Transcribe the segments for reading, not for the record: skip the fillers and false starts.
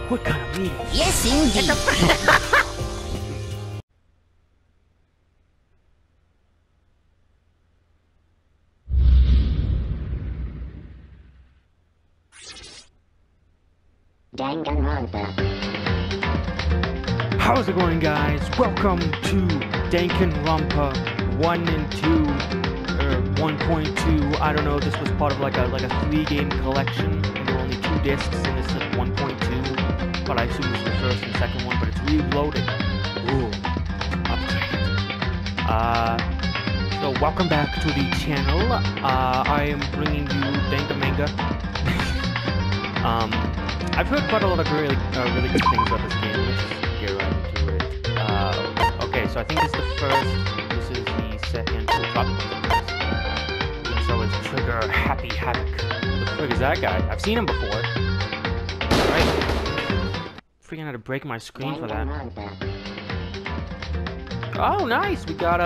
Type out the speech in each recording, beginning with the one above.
What kind of meeting? Yes, indeed. Danganronpa. How's it going, guys? Welcome to Danganronpa 1 and 2, or 1.2. I don't know. This was part of like a 3-game collection, and there were only 2 discs, and this is 1.2. But I assume it's the first and second one. But it's reloaded. Ooh, upgrade. So welcome back to the channel. I am bringing you Danganronpa. I've heard quite a lot of really good things about this game. Let's just get right into it. Okay, so I think this is the first. This is the second. So it's Trigger Happy Havoc. Who the frick is that guy? I've seen him before. Right. Freaking had to break my screen for that. Oh, nice. We got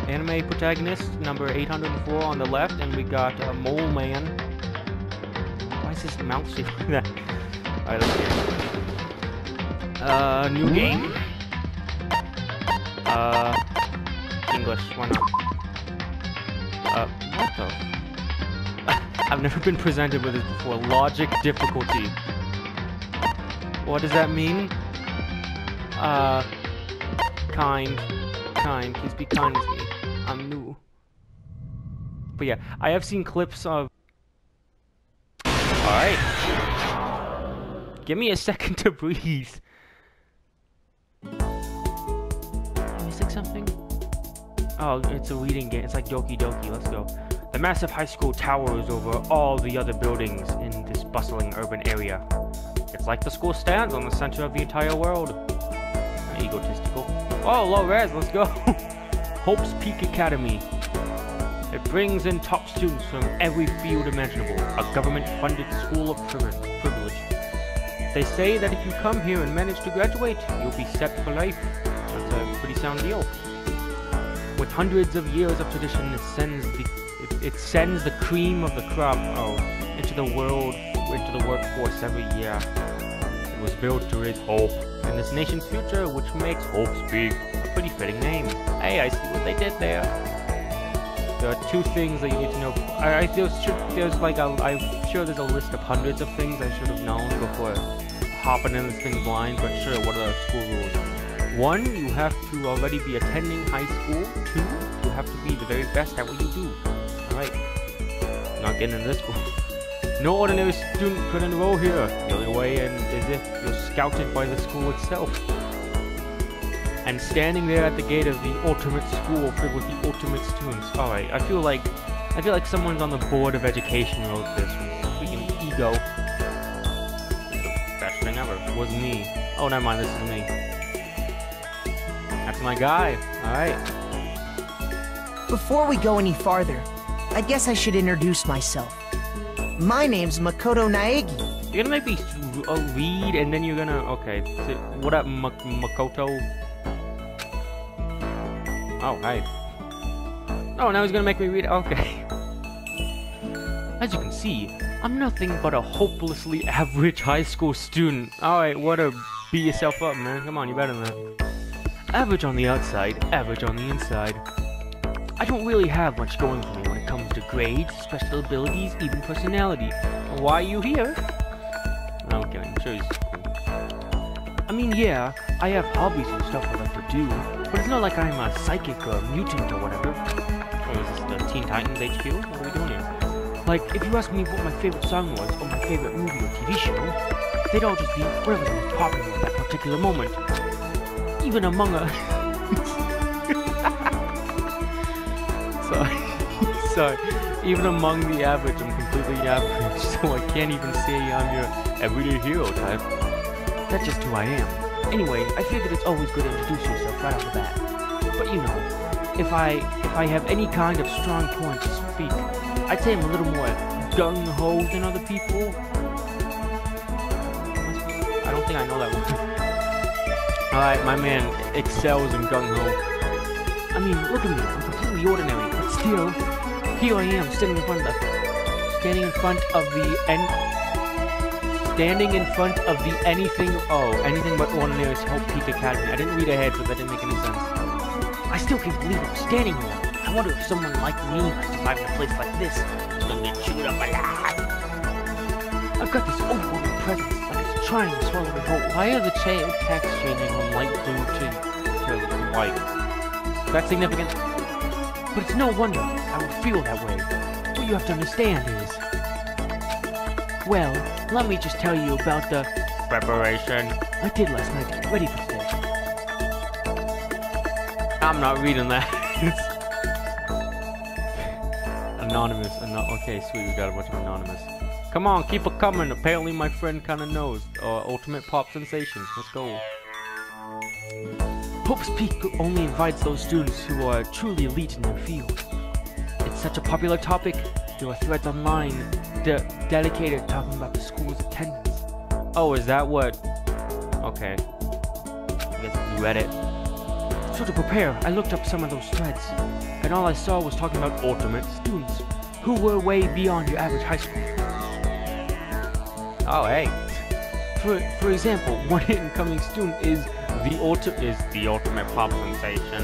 anime protagonist number 804 on the left, and we got Mole Man. Why is this mouse shaped like that? Alright, let's get it. New game. English, why not? What the? I've never been presented with this before. Logic difficulty. What does that mean? Kind. Please be kind with me. I'm new. But yeah, I have seen clips of... Alright. Give me a second to breathe. Am I missing something? Oh, it's a reading game. It's like Doki Doki. Let's go. The massive high school towers over all the other buildings in this bustling urban area. It's like the school stands on the center of the entire world. Egotistical. Oh, low res. Let's go. Hope's Peak Academy. It brings in top students from every field imaginable, a government-funded school of privilege. They say that if you come here and manage to graduate, you'll be set for life. That's a pretty sound deal. With hundreds of years of tradition, it sends the cream of the crop into the workforce every year. It was built to raise hope in this nation's future, which makes Hope's Peak a pretty fitting name. Hey, I see what they did there. There are 2 things that you need to know. I'm sure there's a list of hundreds of things I should have known before hopping in this thing blind, but sure, what are the school rules? 1, you have to already be attending high school. 2, you have to be the very best at what you do. Alright. Not getting into this school. No ordinary student could enroll here. The only way in is if you're scouted by the school itself. And standing there at the gate of the ultimate school filled with the ultimate students. Alright, I feel like someone's on the board of education wrote this with freaking ego. It's the best thing ever. It wasn't me. Oh, never mind, this is me. That's my guy. Alright. Before we go any farther, I guess I should introduce myself. My name's Makoto Naegi. You're gonna make me read and then you're gonna... Okay. What up, Makoto? Oh, hi. Oh, now he's gonna make me read. Okay. As you can see, I'm nothing but a hopelessly average high school student. Alright, what a beat yourself up, man. Come on, you better than that. Average on the outside, average on the inside. I don't really have much going for me when it comes to grades, special abilities, even personality. Why are you here? Okay, I'm sure he's cool. I mean, yeah, I have hobbies and stuff I like to do, but it's not like I'm a psychic or a mutant or whatever. Oh, is this the Teen Titans HQ? What are we doing here? Like, if you ask me what my favorite song was, or my favorite movie or TV show, they'd all just be whatever's most popular at that particular moment. Even among us. Sorry. Even among the average, I'm completely average, so I can't even say I'm your everyday hero type. That's just who I am. Anyway, I figured it's always good to introduce yourself right off the bat. But you know, if I have any kind of strong point to speak, I'd say I'm a little more gung-ho than other people. I don't think I know that one. Alright, my man excels in gung-ho. I mean, look at me, I'm completely ordinary, but still, here I am, standing in front of the standing in front of the anything but ordinary Hope Peak Academy. I didn't read ahead, so that didn't make any sense. I still can't believe I'm standing here. I wonder if someone like me might survive in a place like this. It's gonna get chewed up alive. I've got this overwhelming presence, like it's trying to swallow me whole. Why are the text changing from light blue to white? Is that significant? But it's no wonder I would feel that way. What you have to understand is... Well, let me just tell you about the... preparation I did last night to get ready for today. I'm not reading that. Anonymous. Okay, sweet, we got a bunch of anonymous. Come on, keep it coming. Apparently my friend kinda knows. Ultimate pop sensation. Let's go. Hope's Peak only invites those students who are truly elite in their field. It's such a popular topic, there are threads online dedicated to talking about the school's attendance. Oh, is that what? Okay. I guess you read it. So to prepare, I looked up some of those threads, and all I saw was talking about ultimate students, who were way beyond your average high school. Oh, hey. For example, one incoming student is the ultimate pop sensation.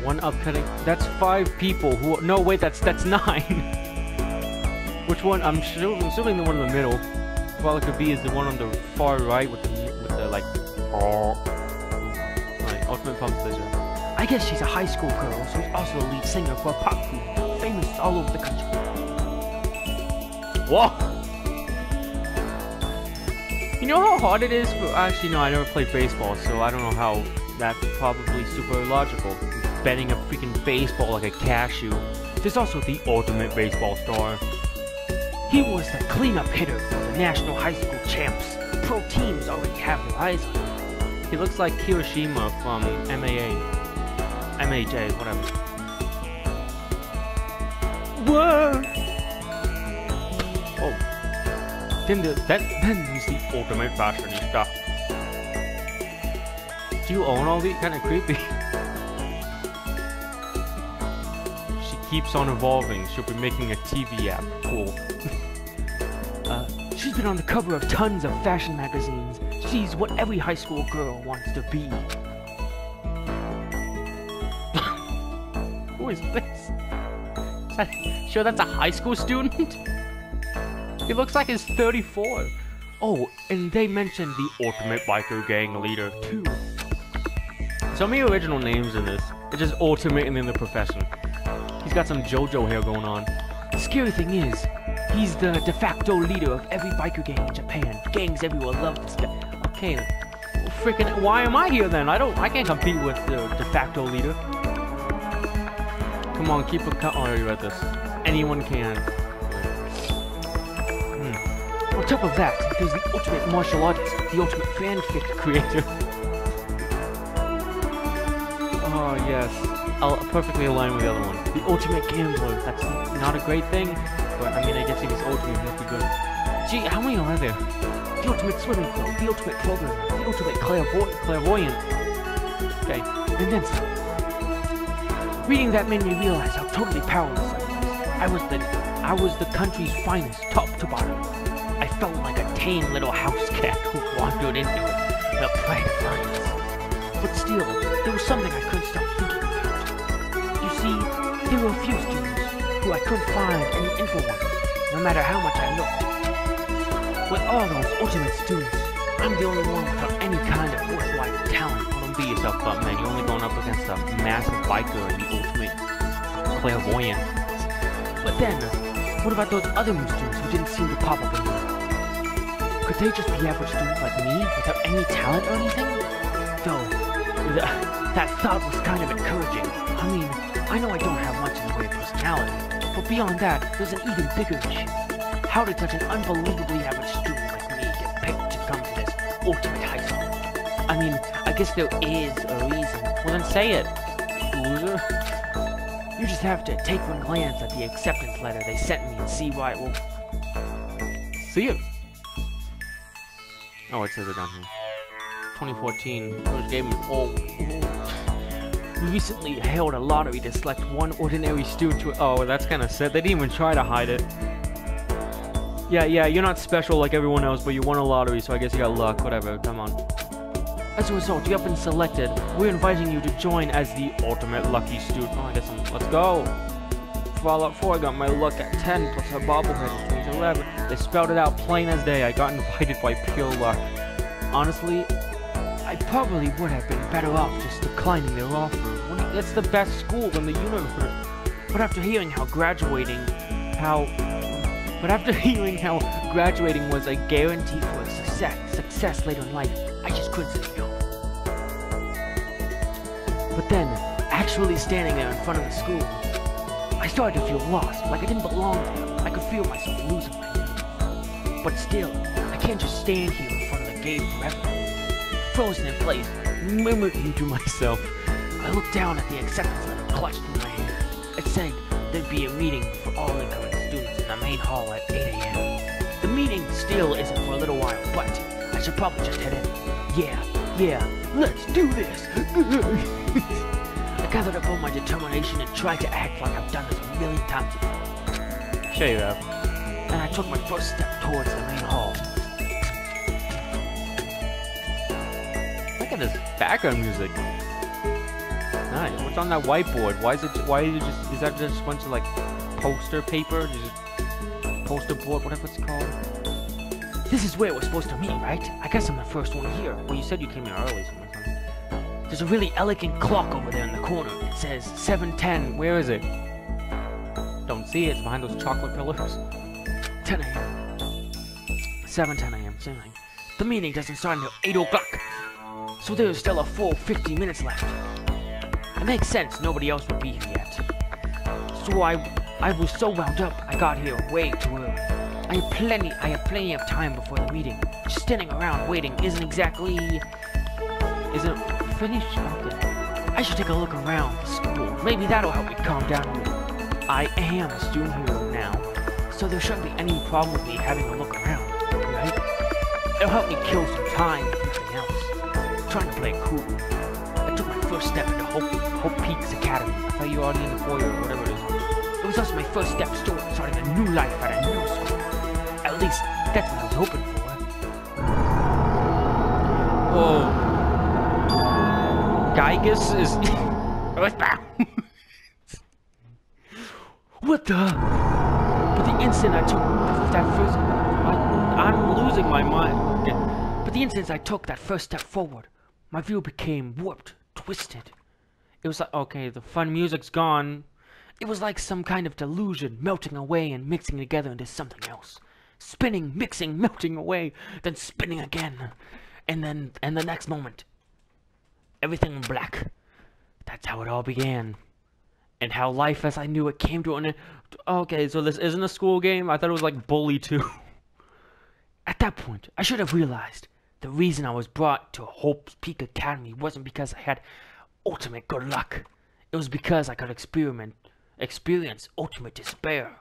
One upcoming. That's 5 people who. No, wait, that's 9. Which one? I'm assuming the one in the middle. Well, it could be is the one on the far right with the like. Ultimate pop sensation. I guess she's a high school girl, so she's also the lead singer for a pop group, famous all over the country. Whoa. You know how hard it is for... Actually, no, I never played baseball, so I don't know how... That's probably super illogical. Betting a freaking baseball like a cashew. There's also the ultimate baseball star. He was the cleanup hitter for the national high school champs. Pro teams already have their eyes on him. He looks like Hiroshima from MAJ, whatever. Whoa! Oh. Then there's the ultimate fashionista. Do you own all these? Kind of creepy. She keeps on evolving. She'll be making a TV app. Cool. She's been on the cover of tons of fashion magazines. She's what every high school girl wants to be. Who is this? Is that, sure that's a high school student? He looks like he's 34. Oh, and they mentioned the ultimate biker gang leader, too. So many original names in this. It's just ultimate and then the profession. He's got some JoJo hair going on. The scary thing is, he's the de facto leader of every biker gang in Japan. Gangs everywhere love this guy. Okay, freaking, why am I here then? I can't compete with the de facto leader. Come on, keep a cut. Oh, I already read this. Anyone can. On top of that, there's the ultimate martial artist, the ultimate fanfic creator. Oh yes, I'll perfectly align with the other one. The ultimate gambler. That's not a great thing, but I mean, I guess if he's ultimate, he must be good. Gee, how many are there? The ultimate swimming pro, the ultimate programmer, the ultimate clairvoyant. Okay, and then some. Reading that made me realize how totally powerless I was. I was the country's finest, top to bottom. I felt like a tame little house cat who wandered into the prey lines. But still, there was something I couldn't stop thinking about. You see, there were a few students who I couldn't find any info on, no matter how much I looked. With all those ultimate students, I'm the only one without any kind of worthwhile talent. Well, don't beat yourself up, man. You're only going up against a massive biker and the ultimate clairvoyant. But then, what about those other new students who didn't seem to pop up in the world? Could they just be average students like me, without any talent or anything? Though, that thought was kind of encouraging. I mean, I know I don't have much in the way of personality, but beyond that, there's an even bigger issue. How did such an unbelievably average student like me get picked to come to this ultimate high school? I mean, I guess there is a reason. Well then say it, loser. You just have to take one glance at the acceptance letter they sent me and see why it will... See it. Oh, it says it down here. 2014, first game. Oh. We recently held a lottery to select one ordinary student to... Oh, that's kind of sad. They didn't even try to hide it. Yeah, you're not special like everyone else, but you won a lottery, so I guess you got luck. Whatever, come on. As a result, you have been selected. We're inviting you to join as the ultimate lucky student. Oh, I guess let's go. Fallout 4, I got my luck at 10, plus a bobblehead is 11. They spelled it out plain as day. I got invited by pure luck. Honestly, I probably would have been better off just declining their offer. It's the best school in the universe. But after hearing how graduating was a guarantee for success later in life, I just couldn't say no. But then, actually standing there in front of the school, I started to feel lost, like I didn't belong there. I could feel myself losing my mind. But still, I can't just stand here in front of the gate forever. Frozen in place, mimicking to myself. I looked down at the acceptance letter clutched in my hand. It said there'd be a meeting for all incoming students in the main hall at 8 a.m. The meeting still isn't for a little while, but I should probably just head in. Yeah, let's do this! I gathered up all my determination and tried to act like I've done this a million times before. Sure you have. And I took my first step towards the main hall. Look at this background music. Nice. What's on that whiteboard? Is that just a bunch of like poster paper? Just poster board, whatever it's called? This is where we're supposed to meet, right? I guess I'm the first one here. Well, you said you came here early, so there's a really elegant clock over there in the corner. It says 7:10. Where is it? Don't see it. It's behind those chocolate pillars. 10 a.m. 7:10 a.m. Same thing. The meeting doesn't start until 8 o'clock. So there's still a full 50 minutes left. It makes sense. Nobody else will be here yet. So I was so wound up, I got here way too early. I had plenty of time before the meeting. Just standing around waiting isn't finished? Okay. I should take a look around the school. Maybe that'll help me calm down a little. I am a student here now, so there shouldn't be any problem with me having a look around, right? It'll help me kill some time with nothing else. Trying to play it cool. I took my first step into Hope Peaks Academy. I thought you were already in the foyer or whatever it is. It was also my first step starting a new life at a new school. At least, that's what I was hoping for. Oh. Geigus is... What the... But the instant I took that first... I'm losing my mind. Okay. But the instant I took that first step forward, my view became warped, twisted. It was like, okay, the fun music's gone. It was like some kind of delusion, melting away and mixing together into something else. Spinning, mixing, melting away, then spinning again. And then, the next moment, everything in black. That's how it all began. And how life as I knew it came to an end. Okay, so this isn't a school game? I thought it was like Bully 2. At that point, I should have realized the reason I was brought to Hope's Peak Academy wasn't because I had ultimate good luck. It was because I could experience ultimate despair.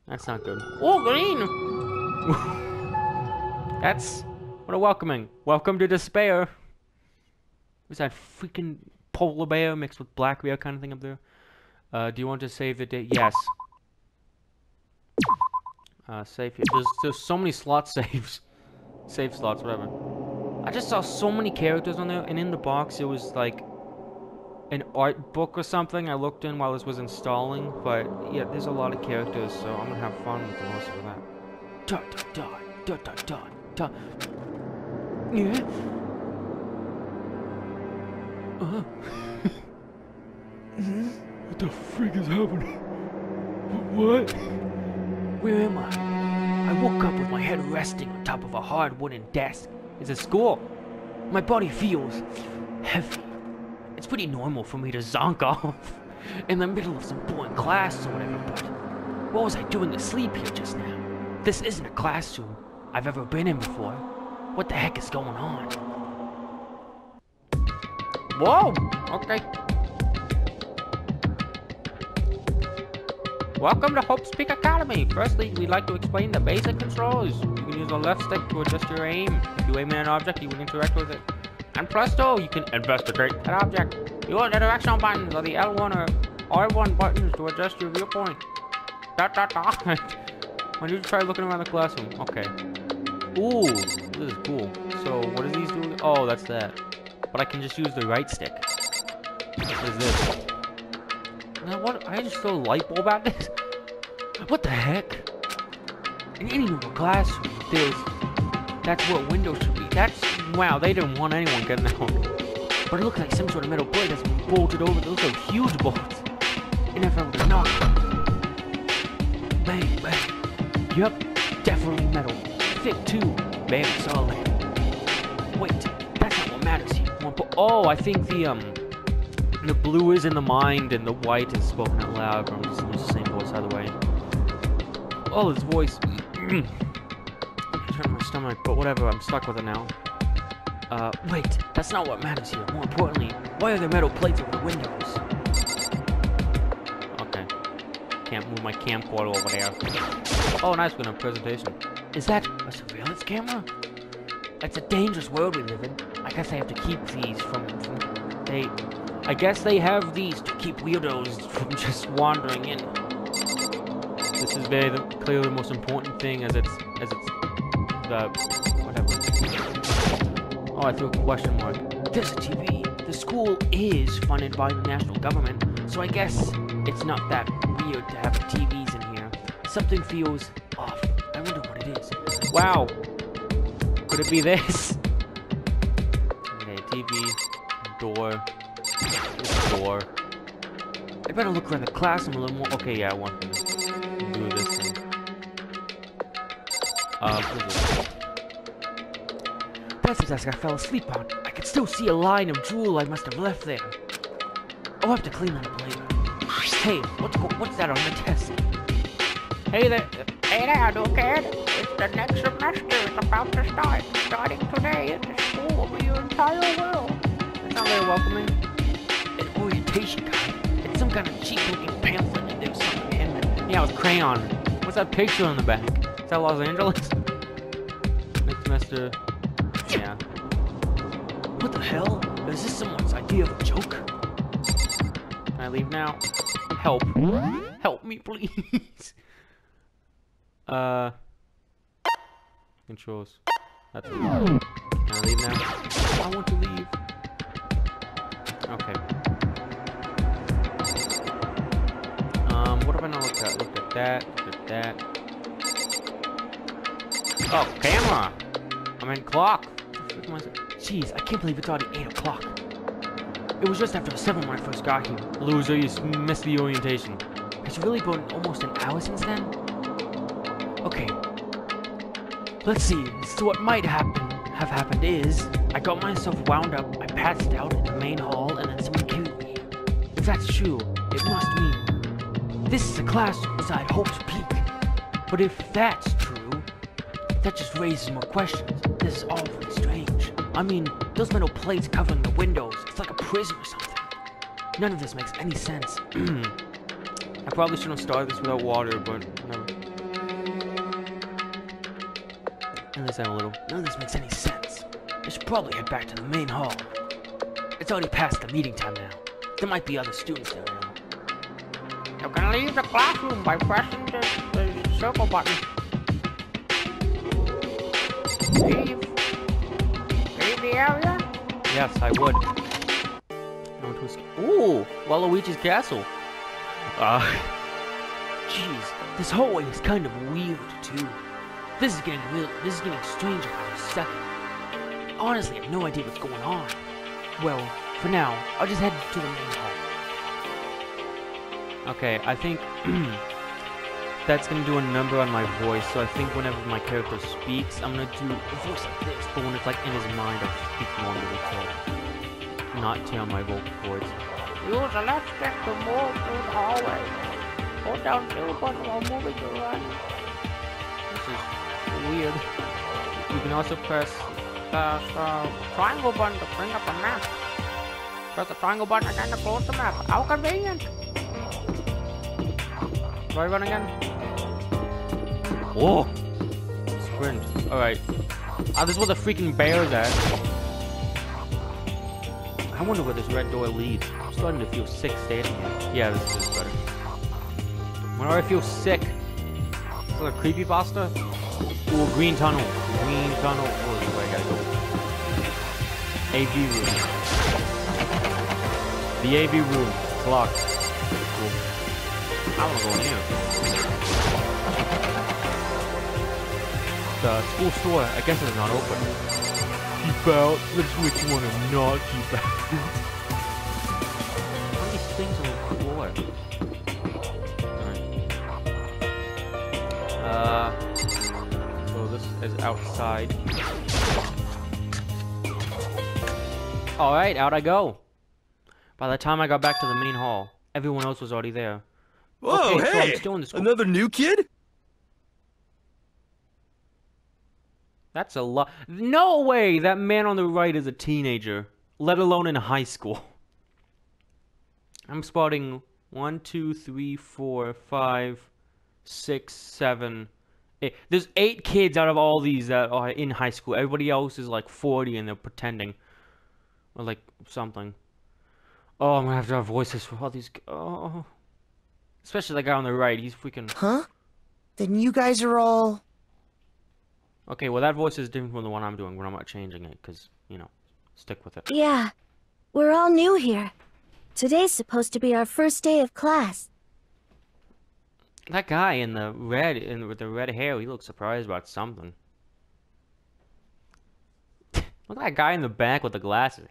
That's not good. Oh, green! That's... What a welcoming. Welcome to despair. Was that freaking polar bear mixed with black bear kind of thing up there? Do you want to save the day? Yes. Save here. There's so many slot saves. Save slots, whatever. I just saw so many characters on there, and in the box it was like an art book or something I looked in while this was installing, but yeah, there's a lot of characters, so I'm gonna have fun with the most of that. Yeah? What the freak is happening? What? Where am I? I woke up with my head resting on top of a hard wooden desk. It's a school. My body feels heavy. It's pretty normal for me to zonk off in the middle of some boring class or whatever, but what was I doing asleep here just now? This isn't a classroom I've ever been in before. What the heck is going on? Whoa! Okay. Welcome to Hope's Peak Academy. Firstly, we'd like to explain the basic controls. You can use the left stick to adjust your aim. If you aim at an object, you will interact with it. And presto, you can investigate that object. Use the directional buttons or the L1 or R1 buttons to adjust your viewpoint. Why don't you try looking around the classroom? Okay. Ooh, this is cool. So, what are these doing? Oh, that's that. But I can just use the right stick. What is this? Now, what? I just throw a light bulb at this? What the heck? In any normal classroom, that's where windows should be. Wow, they didn't want anyone getting out. But it looks like some sort of metal plate that's bolted over. Those are huge bolts. And if I were to knock, bang, bang. Yup, definitely metal. Thick too. Very solid. Wait, that's not what matters here. Oh, I think the blue is in the mind and the white is spoken out loud. But I'm just using the same voice either way. Oh, this voice. Turn my stomach, but whatever. I'm stuck with it now. Wait, that's not what matters here. More importantly, why are there metal plates over the windows? Okay. Can't move my camcorder over there. Oh, nice, we got a presentation. Is that a surveillance camera? It's a dangerous world we live in. I guess I have to keep these I guess they have these to keep weirdos from just wandering in. This is clearly the most important thing as it's whatever. Oh, I threw a question mark. There's a TV. The school is funded by the national government, so I guess it's not that weird to have TVs in here. Something feels off. I wonder what it is. Wow. Could it be this? Okay, TV, door, door. I better look around the classroom a little more. Okay, yeah, I want to do this thing. What is this? That's the desk I fell asleep on. I can still see a line of drool I must have left there. I'll have to clean that up later. Hey, what's that on the desk? Hey there, new kid. It's the next semester. It's about to start. Starting today, the school will be your entire world. That's not very welcoming. An orientation guide. It's some kind of cheap-looking pamphlet, and there's something in it. Yeah, with crayon. What's that picture on the back? Is that Los Angeles? Next semester. Yeah. What the hell? Is this someone's idea of a joke? Can I leave now? Help. Help me, please. Controls. That's it. Can I leave now? I want to leave. Okay. What have I not looked at? Looked at that. Looked at that. Oh, camera! I mean, clock. Jeez, I can't believe it's already 8 o'clock. It was just after 7 when I first got here. Loser, you missed the orientation. Has it really been almost an hour since then? Okay. Let's see. So what might have happened is, I got myself wound up, I passed out in the main hall, and then someone killed me. If that's true, it must mean this is a classroom inside Hope's Peak. But if that's true, that just raises more questions. This is awfully strange. I mean, those metal plates covering the windows, it's like a prison or something. None of this makes any sense. I probably shouldn't have started this without water, but whatever. At least I have a little. None of this makes any sense. I should probably head back to the main hall. It's already past the meeting time now. There might be other students there now. You can leave the classroom by pressing the circle button. Leave the area? Yes, I would. Ooh, Waluigi's castle. Jeez, this hallway is kind of weird too. This is getting stranger by the second. Honestly, I have no idea what's going on. Well, for now, I'll just head to the main hall. Okay, I think that's gonna do a number on my voice, so I think whenever my character speaks, I'm gonna do a voice like this, but when it's like in his mind, I'll speak normally to not tear my vocal cords. Use the left stick to move through the hallway. Hold down the button while moving to the right. This is weird. You can also press the triangle button to bring up a map. Press the triangle button again to close the map. How convenient! Do I run again? Whoa! Sprint. Alright. Oh, this is where the freaking bear's at. I wonder where this red door leads. I'm starting to feel sick standing here. Yeah, this is better. Whenever I feel sick, Is that a creepypasta? Ooh, green tunnel. Green tunnel. Oh, this is where I gotta go. AV room. The AV room. It's locked. Cool. I wanna go in here. The school store, I guess it's not open. Keep out. Let's which one and not keep out. All these things on the floor. So this is outside. Alright, out I go. By the time I got back to the main hall, everyone else was already there. Whoa, Okay, so hey! I'm still in the school. Another new kid? That's a lot. No way that man on the right is a teenager, let alone in high school. I'm spotting 1, 2, 3, 4, 5, 6, 7, 8. There's 8 kids out of all these that are in high school. Everybody else is like 40 and they're pretending. Or like something. Oh, I'm gonna have to have voices for all these. Oh. Especially the guy on the right. He's freaking. Huh? Then you guys are all... Okay, well that voice is different from the one I'm doing, but I'm not changing it, because, you know, stick with it. Yeah, we're all new here. Today's supposed to be our first day of class. That guy in the red, with the red hair, he looks surprised about something. Look at that guy in the back with the glasses.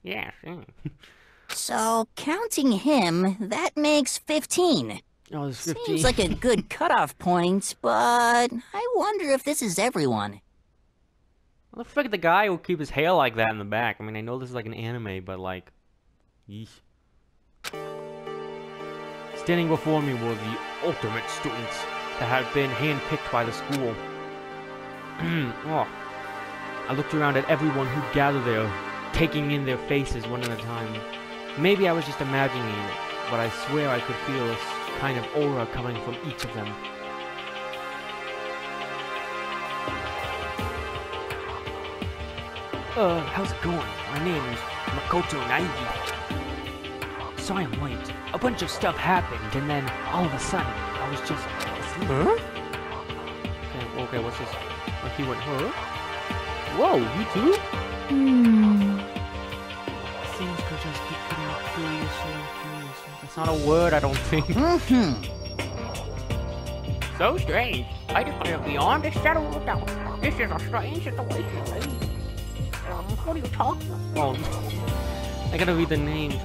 Yeah, sure. So, counting him, that makes 15. Oh, there's 15. Seems like a good cutoff point, but I wonder if this is everyone. What the frick, the guy will keep his hair like that in the back? I mean, I know this is like an anime, but like... Yeesh. Standing before me were the ultimate students that had been handpicked by the school. Oh. I looked around at everyone who gathered there, taking in their faces one at a time. Maybe I was just imagining it, but I swear I could feel this kind of aura coming from each of them. How's it going? My name's Makoto Naigi. Sorry I'm late. A bunch of stuff happened, and then, all of a sudden, I was just asleep. Huh? Okay, what's this? Oh, he went, huh? Whoa, you too? Things could just keep getting curious and curious. That's not a word, I don't think. So strange. I declare beyond a shadow of a doubt. This is a strange situation. What are you talking about? Oh, I gotta read the names.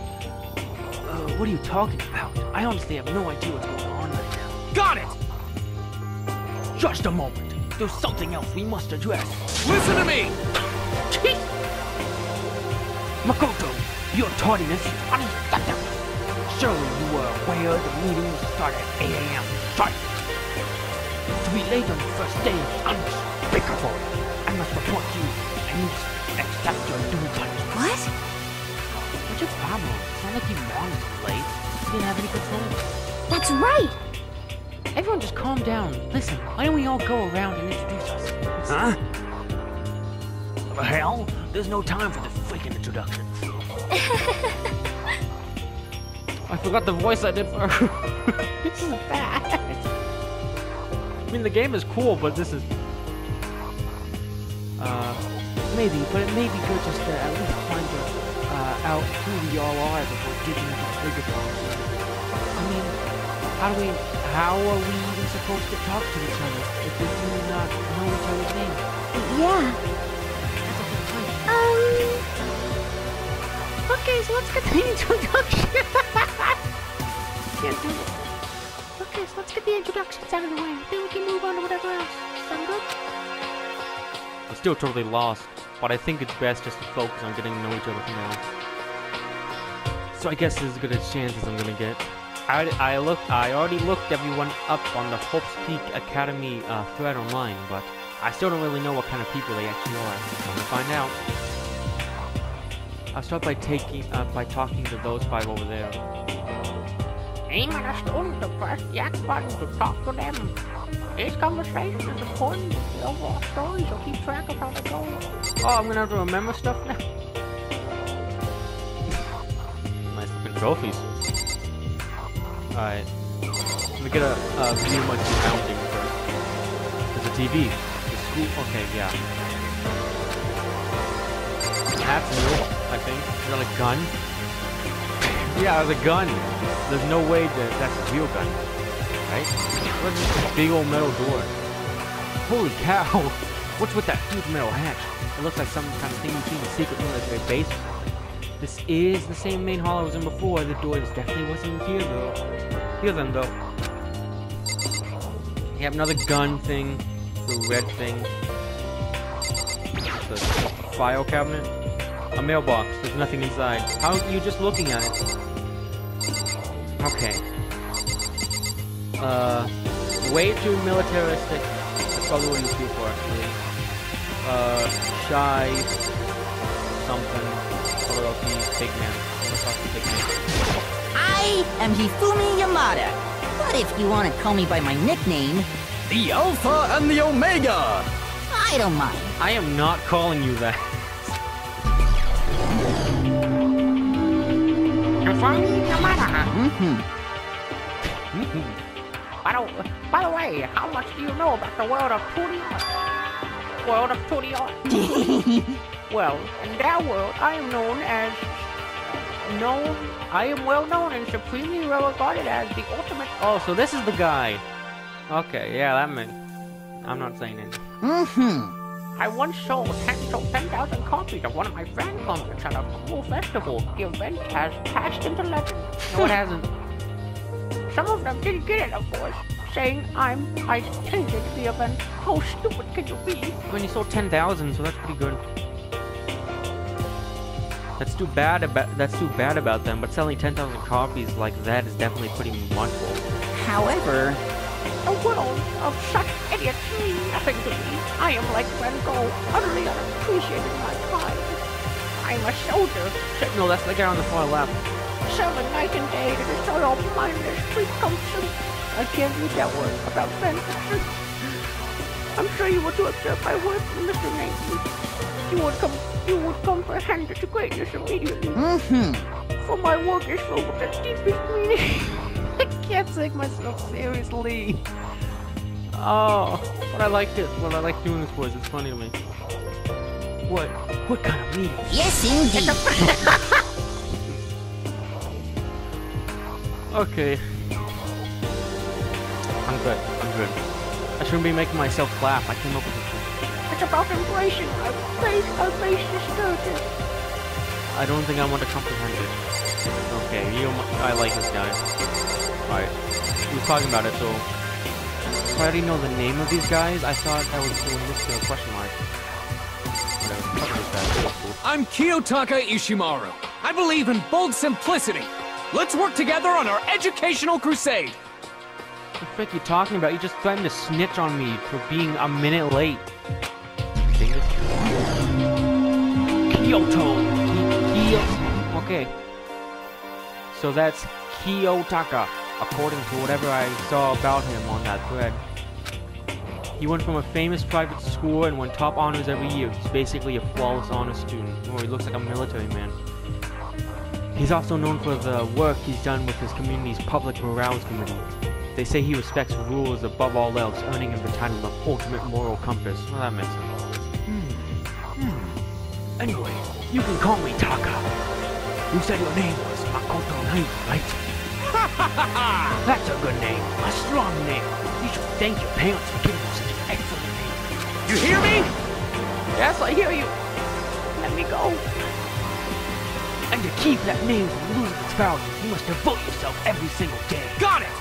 What are you talking about? I honestly have no idea what's going on right now. Got it! Just a moment. There's something else we must address. Listen to me! Makoto, your tardiness is unacceptable. Surely you were aware the meeting was started at 8 a.m. sharp. To be late on the first day is unspeakable. I must report you and accept your due punishment. What? What's your problem? It's not like you wanted to be late. You didn't have any control. That's right! Everyone just calm down. Listen, why don't we all go around and introduce ourselves? Huh? What the hell? There's no time for the freaking introductions. I forgot the voice I did for her. This is bad. I mean, the game is cool, but this is... maybe, but it may be good just to at least find out who we all are before digging into the bigger problem. I mean, how are we even supposed to talk to each other if we do not know each other's names? Yeah. That's a good point. Okay, so let's get the introduction. Can't do it. Okay, so let's get the introductions out of the way. Then we can move on to whatever else. Sound good? I'm still totally lost, but I think it's best just to focus on getting to know each other for now. So I guess this is as good a chance as I'm gonna get. I already looked everyone up on the Hope's Peak Academy thread online, but I still don't really know what kind of people they actually are. I'm gonna find out. I'll start by talking to those 5 over there. Aim at a student to press the X button to talk to them. This conversation is important to the overall story, so keep track of how they go. Oh, I'm gonna have to remember stuff now. Nice looking trophies. Alright. Let me get a view of my surroundings first. TV. The school. Okay, yeah. That's new, I think. Is that a gun? Yeah, it's a gun. There's no way that that's a real gun, right? What's this big old metal door? Holy cow! What's with that huge metal hatch? It looks like some kind of thing between the secret military base. This is the same main hall I was in before. The door definitely wasn't here though. Here then though. You have another gun thing, the red thing. The file cabinet. A mailbox. There's nothing inside. How are you just looking at it? Okay. Way too militaristic. That's probably what you feel for actually. Shy. Something. Todoroki, big man. Big man. I am Hifumi Yamada. But if you want to call me by my nickname, The Alpha and the Omega! I don't mind. I am not calling you that. By the way, how much do you know about the world of 2D art? World of 2D art? Well, in that world, I am well known and supremely well regarded as the ultimate. Oh, so this is the guy. Okay, yeah, that makes. I'm not saying it. I once sold 10,000 copies of one of my fan comics at a cool festival. The event has passed into legend. No, it hasn't. Some of them didn't get it, of course, saying I tainted the event. How stupid can you be? I mean, he sold 10,000, so that's pretty good. That's too bad about them, but selling 10,000 copies like that is definitely pretty remarkable. However, A world of such idiots mean nothing to me. I am like Van Gogh, utterly unappreciated in my time. I am a soldier, No, that's the guy on the far left. serving night and day to destroy all mindless presumption. I can't use that word about fanfiction. I'm sure you would to observe my work, Mr. Nancy. You would comprehend its greatness immediately. For my work is filled with the deepest meaning. I can't take myself seriously. Oh, but I liked it. But I like doing this voice. It's funny to me. What kind of meaning? yes indeed. Okay. I'm good. I shouldn't be making myself laugh. I came up with this one. It's about embracing our base disturbances. I don't think I want to comprehend it. Okay, I like this guy. Alright. We were talking about it, so... I already know the name of these guys. I thought I was doing this question mark. Whatever. Fuck this guy. Real cool. I'm Kiyotaka Ishimaru. I believe in bold simplicity. Let's work together on our educational crusade. What the frick are you talking about? You just threatened to snitch on me for being a minute late. Dingus. Kyoto. Okay. So that's Kiyotaka, according to whatever I saw about him on that thread. He went from a famous private school and won top honors every year. He's basically a flawless honor student, or he looks like a military man. He's also known for the work he's done with his community's public morals committee. They say he respects rules above all else, earning him the title of ultimate moral compass. Well, that makes sense. Anyway, you can call me Taka. You said your name was Makoto Knight, right? That's a good name. A strong name. You should thank your parents for giving you such an excellent name. You hear me? Yes, I hear you. Let me go. And to keep that name from losing its value, you must devote yourself every single day. Got it!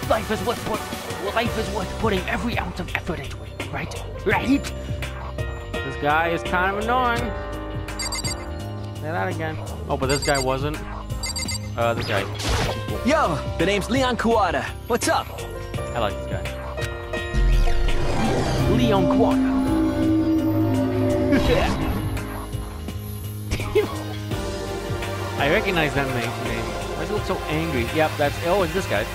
Life is worth putting every ounce of effort into it, right? Right? This guy is kind of annoying. Say that again. Oh, but this guy wasn't. This guy. Yo, the name's Leon Kawada. What's up? I like this guy. Leon Kawada. I recognize that name. Why does he look so angry? Yep, that's... Oh, it's this guy.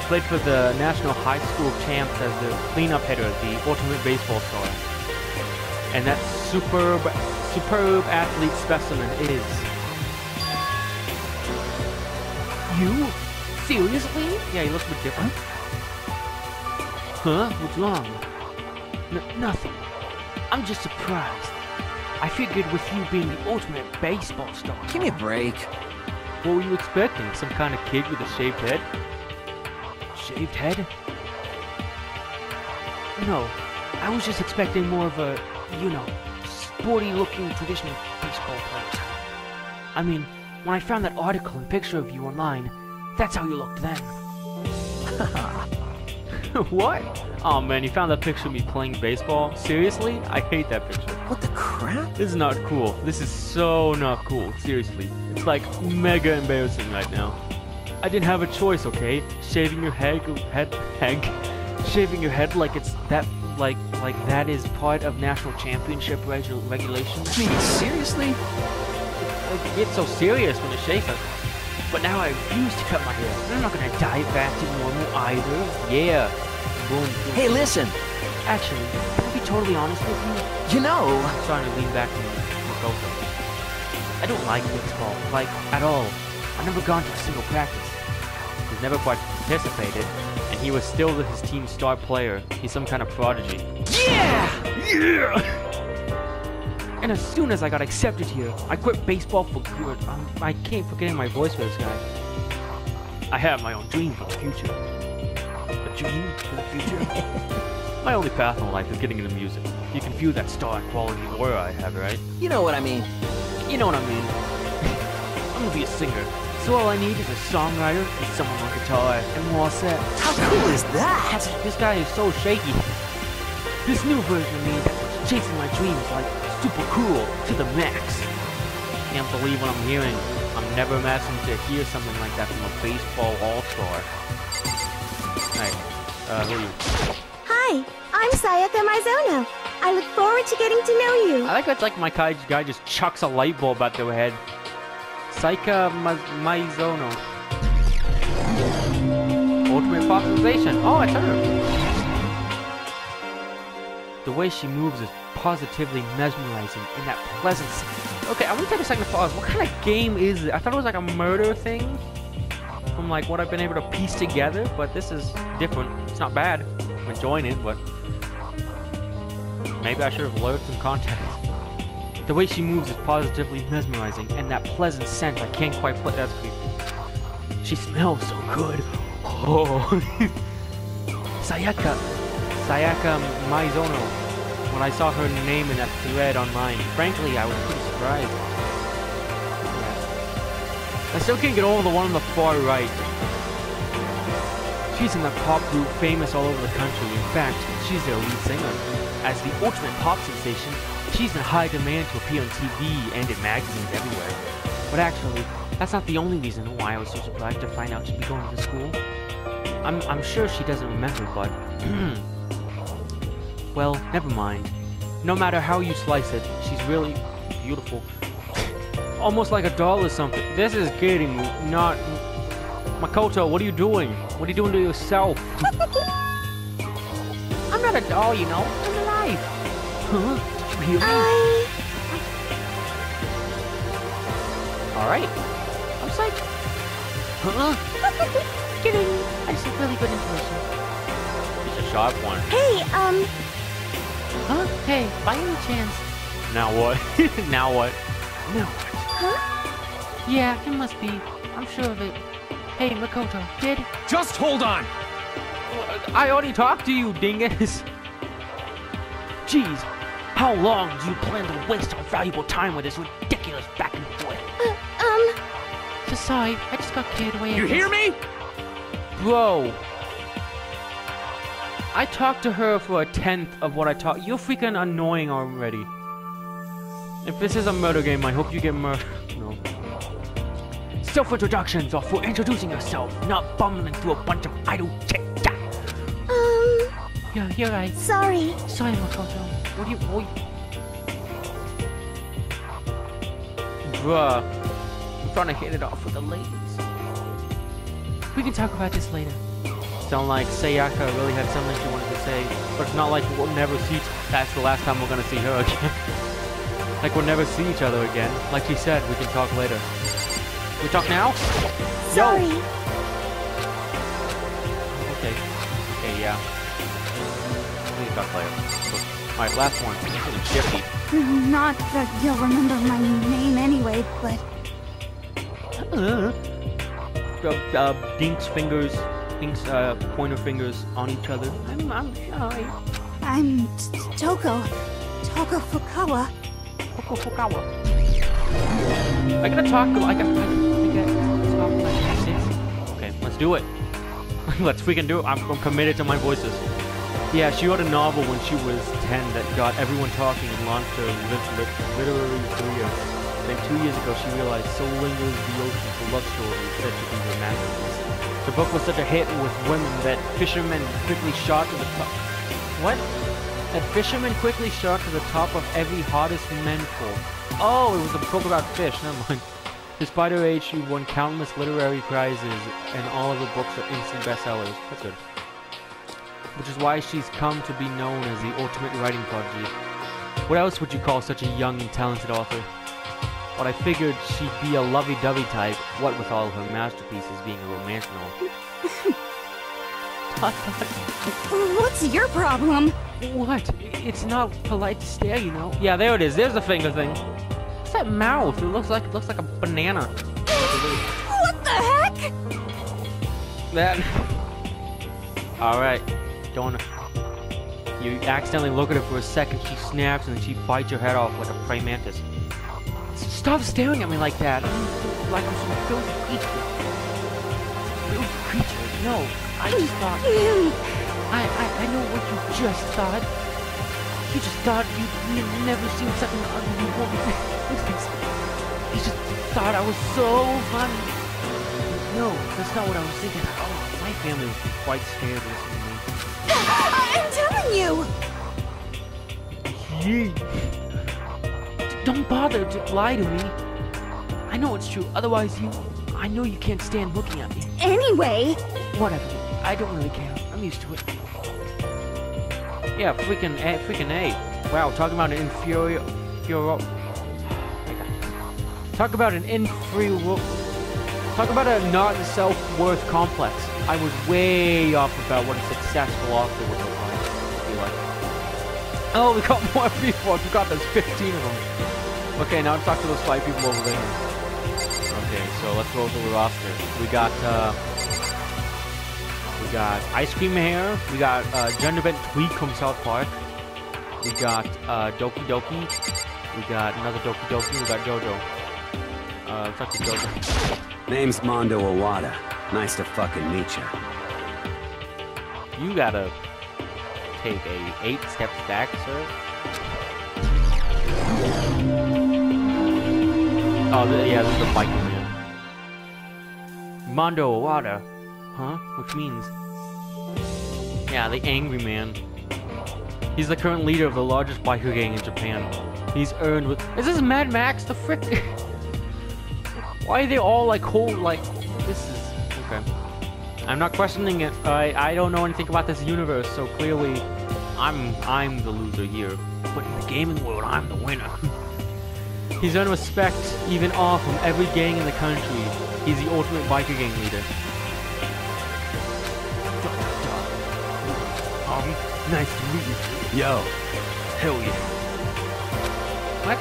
Played for the National High School Champs as the cleanup hitter, the ultimate baseball star. And that superb athlete specimen is... You? Seriously? Yeah, he looks a bit different. Huh? What's wrong? Nothing. I'm just surprised. I figured with you being the ultimate baseball star. Give me a break. What were you expecting? Some kind of kid with a shaved head? Shaved head? No, I was just expecting more of a, you know, sporty-looking traditional baseball player. I mean, when I found that article and picture of you online, that's how you looked then. What? Oh man, you found that picture of me playing baseball? Seriously? I hate that picture. What the crap? This is not cool. This is so not cool. Seriously. It's like mega embarrassing right now. I didn't have a choice, okay? Shaving your shaving your head like it's that, like that is part of national championship regulations. I mean, seriously? It gets so serious when you shave it. But now I refuse to cut my hair. I'm not gonna dye it back to normal either. Yeah. Boom. Hey, listen. Actually, can I be totally honest with you? You know... I'm starting to lean back from Makoto. I don't like baseball, like, at all. I've never gone to a single practice. He's never quite participated, and he was still his team's star player. He's some kind of prodigy. Yeah! Yeah! And as soon as I got accepted here, I quit baseball for good. I can't forget my voice for this guy. I have my own dream for the future. A dream for the future? My only path in life is getting into music. You can feel that star quality aura I have, right? You know what I mean. You know what I mean. I'm gonna be a singer. So all I need is a songwriter and someone on guitar, and we're all set. How cool is that? This guy is so shaky. This new version of me that's chasing my dreams like super cool to the max. Can't believe what I'm hearing. I'm never imagining to hear something like that from a baseball all-star. Hey, who are you? Hi, I'm Sayaka Mizono. I look forward to getting to know you. I like it's like my guy just chucks a light bulb at their head. Sayaka Mizono. Ultimate popularization. Oh, it's her. The way she moves is positively mesmerizing in that pleasant... Okay, I want to take a second to pause. What kind of game is it? I thought it was like a murder thing. From like what I've been able to piece together, but this is different. It's not bad. I'm enjoying it, but... Maybe I should have learned some context. The way she moves is positively mesmerizing, and that pleasant scent, I can't quite put that to you. She smells so good. Oh. Sayaka Mizono. When I saw her name in that thread online, frankly, I was pretty surprised. Yeah. I still can't get over the one on the far right. She's in the pop group famous all over the country. In fact, she's their lead singer. As the ultimate pop sensation, she's in high demand to appear on TV and in magazines everywhere. But actually, that's not the only reason why I was so surprised to find out she'd be going to the school. I'm sure she doesn't remember, but... well, never mind. No matter how you slice it, she's really beautiful. Almost like a doll or something. This is getting not... Makoto, what are you doing? What are you doing to yourself? I'm not a doll, you know. I'm alive. Huh? Did you hear me? Alright. I'm psyched. Huh? Kidding. I just have really good intuition. It's a sharp one. Hey, Huh? Hey, by any chance... Now what? Now what? Now what? huh? Yeah, it must be. I'm sure of it. Hey, Makoto, kid. Just hold on! I already talked to you, dingus. Jeez, how long do you plan to waste our valuable time with this ridiculous back and forth? So sorry, I just got carried away. You hear me? Bro. I talked to her for 1/10 of what I talked. You're freaking annoying already. If this is a murder game, I hope you get murdered. No. Self-introductions are for introducing yourself, not bumbling through a bunch of idle chit-chat. Yeah, you're right. Sorry. Sorry, Makoto. What do you... Bruh. I'm trying to hit it off with the ladies. We can talk about this later. Sound like Sayaka really had something she wanted to say, but it's not like we'll never see... That's the last time we're gonna see her again. Like we'll never see each other again. Like she said, we can talk later. We talk now? Sorry. Yo. Okay. Okay, yeah. Wait. TikTok player. Alright, last one. This is shifty. Not that you'll remember my name anyway, but... Dink's pointer fingers on each other. I'm shy. I'm Toko Fukawa. Toko Fukawa. I gotta talk like this. Okay, let's do it. Let's freaking do it. I'm committed to my voices. Yeah, she wrote a novel when she was 10 that got everyone talking and launched her literary career. Then 2 years ago, she realized So Lingers the Ocean for Love Story said to be her masterpiece. The book was such a hit with women that fishermen quickly shot to the top. What? That fishermen quickly shot to the top of every hottest men poll. Oh, it was a book about fish. Never mind. Despite her age, she won countless literary prizes, and all of her books are instant bestsellers. That's good. Which is why she's come to be known as the ultimate writing prodigy. What else would you call such a young and talented author? But I figured she'd be a lovey-dovey type, what with all her masterpieces being a romance novel. What's your problem? What? It's not polite to stare, you know. Yeah, there it is. There's the finger thing. What's that mouth? It looks like a banana. What the heck? That. All right. Don't. You accidentally look at her for a second. She snaps and then she bites your head off like a praying mantis. Stop staring at me like that. Like I'm some filthy creature. Filthy creature. No, I just thought. I know what you just thought. You just thought you'd never seen such an ugly woman. You just thought I was so funny. No, that's not what I was thinking. Oh, my family would be quite scared listening to me. I'm telling you! Don't bother to lie to me. I know it's true. Otherwise, I know you can't stand looking at me. Anyway... Whatever. I don't really care. I'm used to it. Yeah, freaking A. Wow, talking about an inferior... Talk about an inferior... Talk about a not self-worth complex. I was way off about what a successful author would look like. Oh, we got more people. I forgot there's 15 of them. Okay, now let's talk to those 5 people over there. Okay, so let's go through the roster. We got Ice Cream Hair. We got Gender Bent Tweak from South Park. We got Doki Doki. We got another Doki Doki. We got Jojo. Let's talk to Jojo. Name's Mondo Owada. Nice to fucking meet you. You gotta take 8 steps back, sir. Oh, yeah, this is the biker man. Mondo Owada. Huh? Which means... Yeah, the angry man. He's the current leader of the largest biker gang in Japan. He's earned with... Is this Mad Max? The frick... Why are they all like whole, like... This is... Okay. I'm not questioning it. I don't know anything about this universe, so clearly... I'm the loser here. But in the gaming world, I'm the winner. He's earned respect, even awe from every gang in the country. He's the ultimate biker gang leader. Nice to meet you. Yo. Hell yeah. What?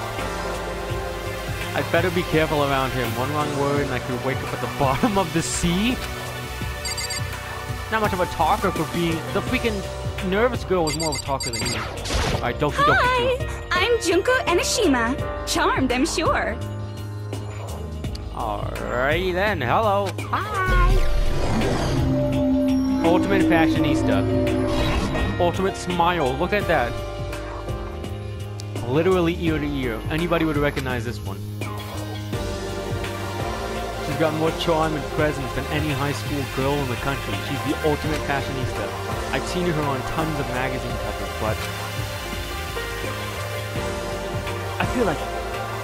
I'd better be careful around him. One wrong word and I could wake up at the bottom of the sea. Not much of a talker for being... The freaking nervous girl was more of a talker than me. Alright, Doki Doki Hi, too. I'm Junko Enoshima. Charmed, I'm sure. Alrighty then, hello. Hi. Ultimate fashionista. Ultimate smile, look at that. Literally ear to ear. Anybody would recognize this one. She's got more charm and presence than any high school girl in the country. She's the ultimate fashionista. I've seen her on tons of magazine covers, but... I feel like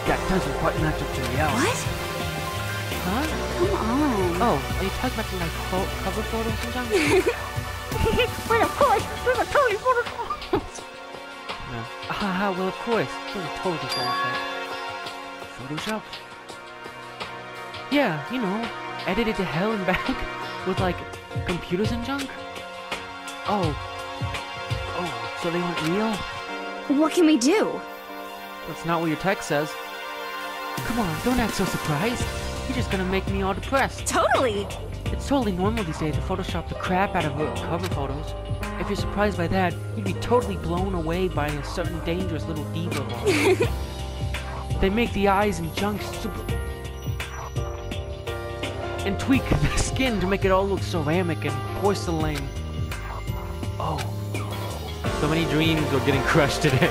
that doesn't quite match up to reality. What? Huh? Come on. Oh, are you talking about the like cover photos or something? Well, of course, we were totally photoshopped. No. Well, of course. It was totally Photoshop. Photoshop? Yeah, you know, edited to hell and back with like computers and junk. Oh, so so they weren't real? What can we do? That's not what your text says. Come on, don't act so surprised. You're just gonna make me all depressed. Totally! It's totally normal these days to Photoshop the crap out of cover photos. If you're surprised by that, you'd be totally blown away by a certain dangerous little diva model. They make the eyes and junk super... and tweak the skin to make it all look ceramic and porcelain. Oh. So many dreams are getting crushed today.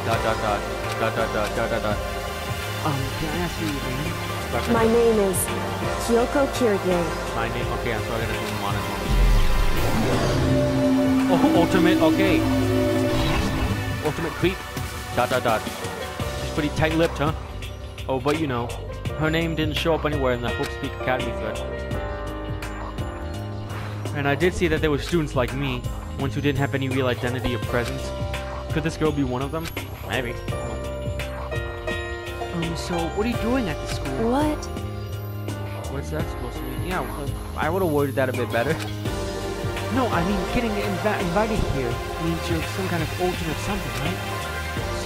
Dot dot dot. Dot dot dot dot dot dot. Can I ask you your name? My name is Kyoko Kiryu. My name? Okay, I'm sorry, I gotta do the monitor. Oh, ultimate, okay. Ultimate creep. Dot dot dot. She's pretty tight-lipped, huh? Oh, but you know, her name didn't show up anywhere in the Hope Speak Academy thread. And I did see that there were students like me, ones who didn't have any real identity or presence. Could this girl be one of them? Maybe. So what are you doing at the school? What? What's that supposed to mean? Yeah, well, I would have worded that a bit better. No, I mean, getting invited here means you're some kind of ultimate something, right?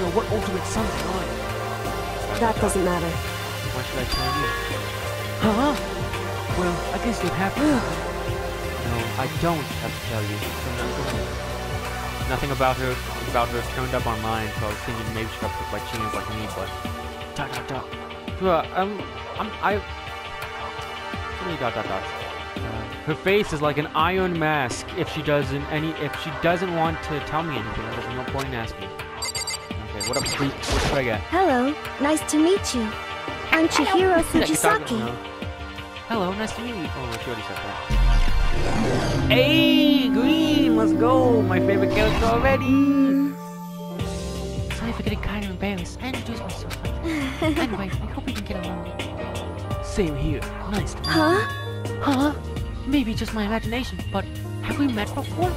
So what ultimate something are you? That doesn't matter. Why should I tell you? Huh? Well, I guess you'd have to. No, I don't have to tell you. So nothing about her turned up on mine, so I was thinking maybe she got picked by chinos like me, but... Dot dot dot. So many dot dot dots. Her face is like an iron mask. If she doesn't want to tell me anything, there's no point in asking. Okay, what up, creep? What should I get? Hello, nice to meet you. I'm Chihiro Fujisaki. No. Hello, nice to meet you. Oh, she already said that. Hey, green, let's go. My favorite character already. Sorry for getting kind of embarrassed. I introduced myself. Anyway, I hope we can get along. Same here. Nice to meet you. Huh? Huh? Maybe just my imagination, but have we met before?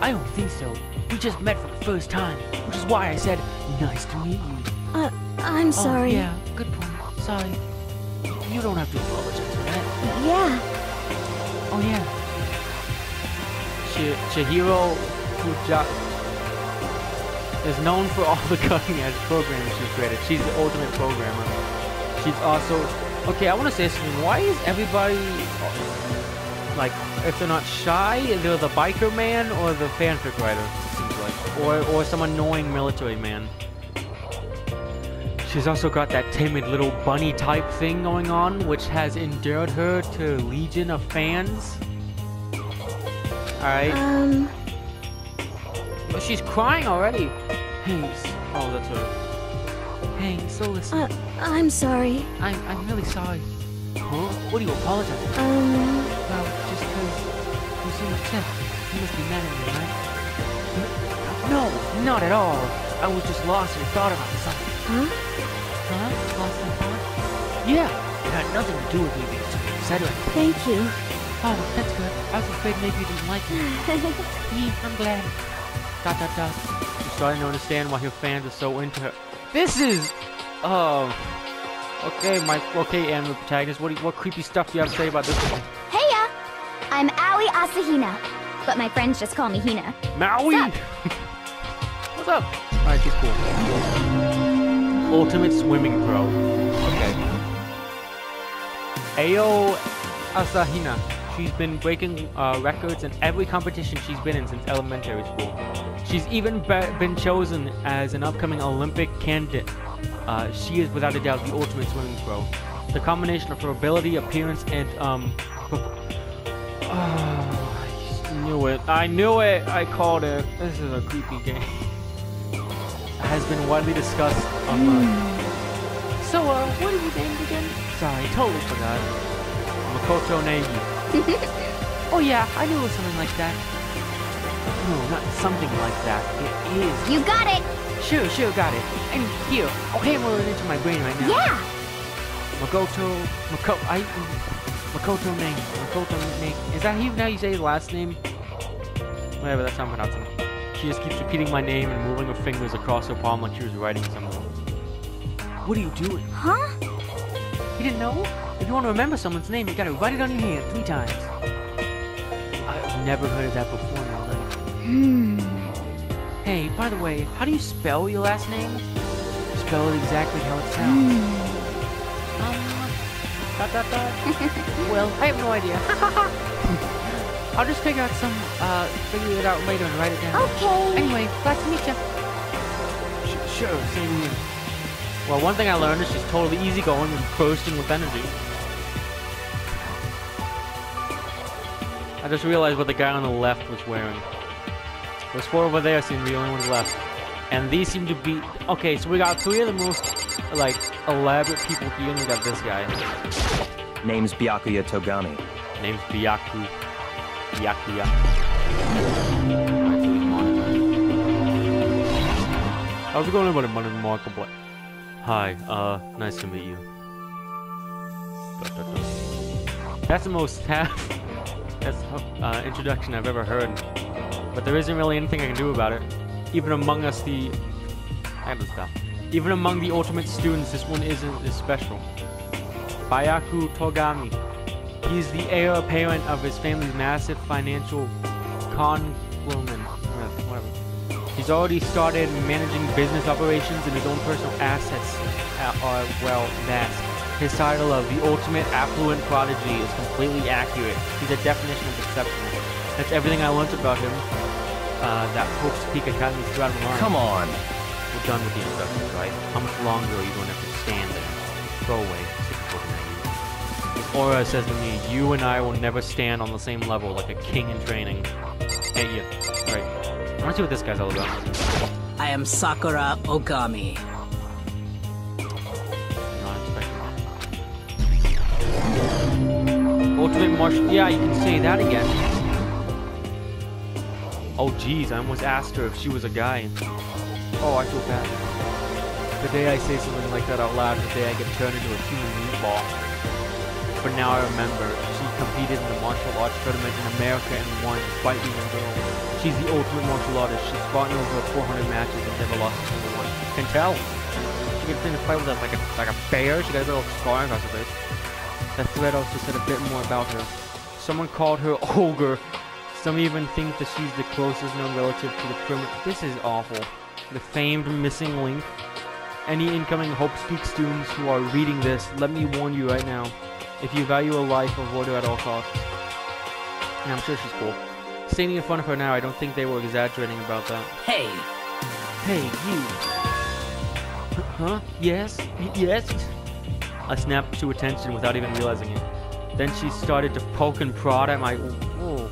I don't think so. We just met for the first time, which is why I said, nice to meet you. I'm sorry. Oh, yeah, good point. Sorry. You don't have to apologize for that. Yeah. Oh, yeah. Chihiro Fujisaki is known for all the cutting-edge programming she's created. She's the ultimate programmer. She's also... Okay, I want to say something. Why is everybody... like, if they're not shy, they're the biker man or the fanfic writer, it seems like. Or some annoying military man. She's also got that timid little bunny type thing going on, which has endeared her to a legion of fans. Alright. But she's crying already. Hey, oh, that's her. Hey, so listen. I'm sorry. I'm really sorry. Huh? What do you apologize for? Well, just because you seem upset. You must be mad at me, right? No, not at all. I was just lost and thought about something. Huh? Huh? Lost in thought? Yeah, it had nothing to do with me being super upset or anything. Thank you. Oh, that's good. I was afraid maybe you didn't like me. I'm glad. Dot dot dot. You're starting to understand why her fans are so into her. This is... Okay, anime protagonist, what creepy stuff do you have to say about this one? Heya! I'm Aoi Asahina, but my friends just call me Hina. Maui! What's up? Alright, she's cool. Ultimate swimming pro. Okay. Ao Asahina. She's been breaking records in every competition she's been in since elementary school. She's even been chosen as an upcoming Olympic candidate. She is without a doubt the ultimate swimming pro. The combination of her ability, appearance, and I knew it! I called it. This is a creepy game. Has been widely discussed online. So, what are you named again? Sorry, totally forgot. Makoto Negi. Oh yeah, I knew it was something like that. No, not something like that. It is. You got it! Sure, got it. And here, I'll hammer it into my brain right now. Yeah! Makoto Negi. Is that even how you say his last name? Whatever, that's how I'm pronouncing it. She just keeps repeating my name and moving her fingers across her palm like she was writing something. What are you doing? Huh? You didn't know? If you want to remember someone's name, you gotta write it on your hand 3 times. I've never heard of that before in my life. Hey, by the way, how do you spell your last name? Spell it exactly how it sounds. Well, I have no idea. I'll just figure it out later and write it down. Okay. Anyway, glad to meet you. Sure, same here. Well, one thing I learned is she's totally easygoing and bursting with energy. I just realized what the guy on the left was wearing. Those 4 over there seem to be the only ones left. And these seem to be... Okay, so we got 3 of the most, like, elaborate people here, and we got this guy. Name's Byakuya Togami. Name's Byakuya. How's it going, everybody? My name is Michael Black. Hi, nice to meet you. That's the most introduction I've ever heard. But there isn't really anything I can do about it. Even among us, Even among the ultimate students, this one isn't as special. Byakuya Togami. He's the heir apparent of his family's massive financial conglomerate. Whatever. He's already started managing business operations, and his own personal assets are, well, vast. His title of the ultimate affluent prodigy is completely accurate. He's a definition of exceptional. That's everything I learned about him. That Hope's Peak Academy throughout the line. Come on. We're done with the introductions, right? How much longer are you going to have to stand there? Throw away. This aura says to me, you and I will never stand on the same level like a king in training. Hey, you. Alright. I want to see what this guy's all about. I am Sakura Ogami. Not expecting that. Ultimate martial... Yeah, you can say that again. Oh, jeez, I almost asked her if she was a guy. Oh, I feel bad. The day I say something like that out loud is the day I get turned into a human meatball. But now I remember, she competed in the martial arts tournament in America and won despite being a girl. She's the ultimate martial artist. She's fought in over 400 matches and never lost a single one. Can tell. She gets in a fight with like a bear. She got a little scar across her face. That thread also said a bit more about her. Someone called her ogre. Some even think that she's the closest known relative to the primitive. This is awful. The famed missing link. Any incoming Hope Speak students who are reading this, let me warn you right now. If you value a life, avoid her at all costs. And I'm sure she's cool. Standing in front of her now, I don't think they were exaggerating about that. Hey! Hey, you! Huh? Yes? Yes? I snapped to attention without even realizing it. Then she started to poke and prod at my... Whoa.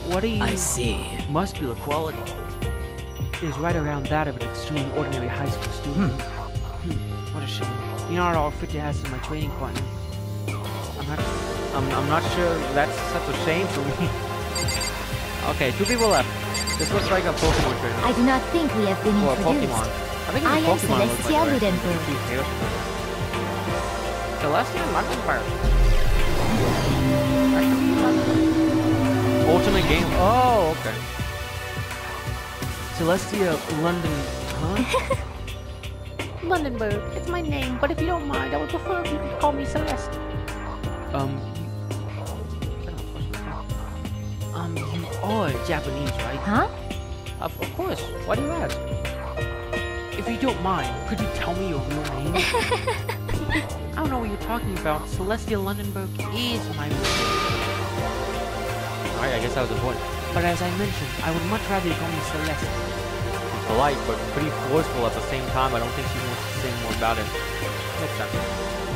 What do you... I see. Muscular quality is right around that of an extremely ordinary high school student. What a shame. You're not all fit to ask as my training partner. I'm not sure that's such a shame for me. Okay, 2 people left. This looks like a Pokemon trainer. I do not think we have been Or a introduced. Pokemon. I think it's a I am Pokemon. Celestia Ludenberg. Celestia Ludenberg. Ultimate game. Oh, okay. Celestia London. Huh? Lundenberg, it's my name, but if you don't mind, I would prefer if you could call me Celeste. You are Japanese, right? Huh? Of course. Why do you ask? If you don't mind, could you tell me your real name? I don't know what you're talking about. Celestia Lundenberg is my real name. Alright, I guess that was important. But as I mentioned, I would much rather you call me Celeste. She's polite, but pretty forceful at the same time. I don't think she wants to say more about it. Makes sense.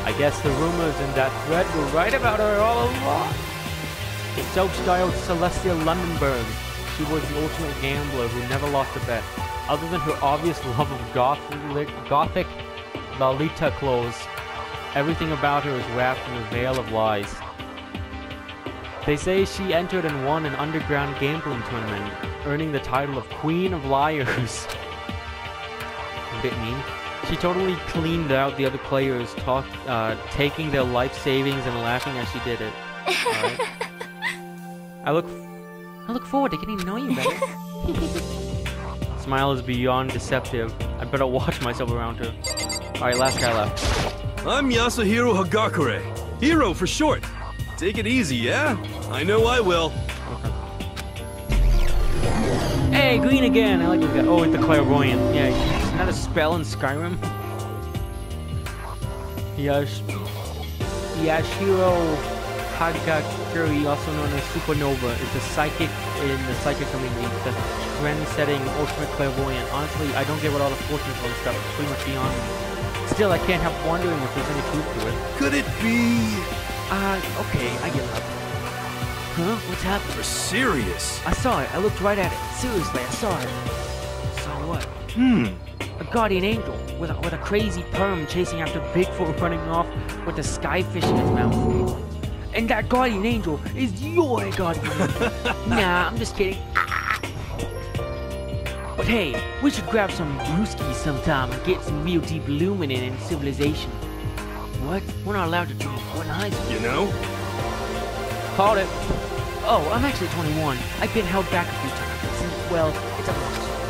I guess the rumors in that thread were right about her all along. The self-styled Celestia Lundenberg. She was the ultimate gambler who never lost a bet. Other than her obvious love of gothic Lolita clothes, everything about her is wrapped in a veil of lies. They say she entered and won an underground gambling tournament, earning the title of Queen of Liars. A bit mean. She totally cleaned out the other players, taking their life savings and laughing as she did it. Alright. I look forward to getting to know you better. Smile is beyond deceptive. I better watch myself around her. Alright, last guy left. I'm Yasuhiro Hagakure. Hero for short. Take it easy, yeah? I know I will. Hey, green again! I like this guy. Oh, it's the clairvoyant. Yeah, isn't that a spell in Skyrim? Yashiro Hagakure, also known as Supernova, is the psychic in the psychic community, the trend-setting ultimate clairvoyant. Honestly, I don't get what all the fortune telling stuff is pretty much beyond me. Still, I can't help wondering if there's any truth to it. Could it be... Okay, I give up. Huh? What's happening? You're serious? I saw it. I looked right at it. Seriously, I saw it. Saw what? A guardian angel with a crazy perm chasing after Bigfoot running off with a skyfish in his mouth. And that guardian angel is your guardian angel. Nah, I'm just kidding. But hey, we should grab some brewskis sometime and get some real deep luminant in civilization. What? We're not allowed to drink. We're in high school. You know? Called it. Oh, I'm actually 21. I've been held back a few times. Well, it's a long story.